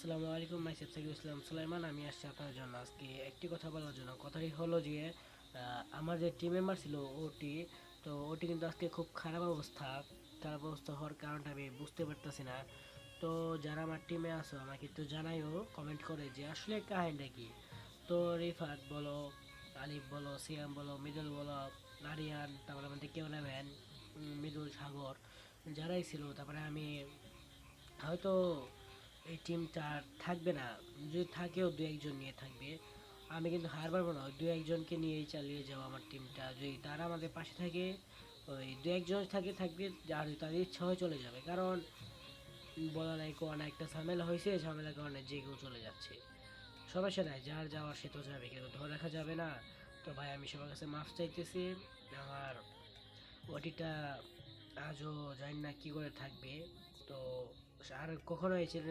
আসসালামু আলাইকুম, মাইসেফ সাকিব ইসলাম সুলাইমান। আমি আসছি আপনার জন্য আজকে একটি কথা বলার জন্য। কথাটি হলো যে আমার যে টিম মেম্বার ছিল ওটি, তো ওটি কিন্তু আজকে খুব খারাপ অবস্থা হওয়ার কারণটা আমি বুঝতে পারতেছি না। তো যারা আমার টিমে আছো আমাকে একটু জানাইও কমেন্ট করে যে আসলে কাহিনীটা কি। তো রিফাত বলো, আলিফ বলো, সিয়াম বলো, মৃদুল বলো, আরিয়ান, তারপরে আমাদের কেউ নেবেন, মৃদুল, সাগর, যারাই ছিল। তারপরে আমি হয়তো এই টিমটা থাকবে না, যদি থাকেও দু একজন নিয়ে থাকবে। আমি কিন্তু হার পারবো না, ওই দু একজনকে নিয়েই চালিয়ে যাবো আমার টিমটা। যদি তারা আমাদের পাশে থাকে, ওই দু একজন থাকবে, আর যদি তাদের ইচ্ছা হয় চলে যাবে। কারণ বলা নাই কোয়া না, একটা ঝামেলা হয়েছে, ঝামেলার কারণে যে কেউ চলে যাচ্ছে। সমস্যা নাই, যার যাওয়ার সে তো যাবে, কিন্তু ধরে রাখা যাবে না। তো ভাই আমি সবার কাছে মাফ চাইতেছি। আমার ওটিটা আজও জানি না কি করে থাকবে। তো আর কখনো এই চ্যানেলে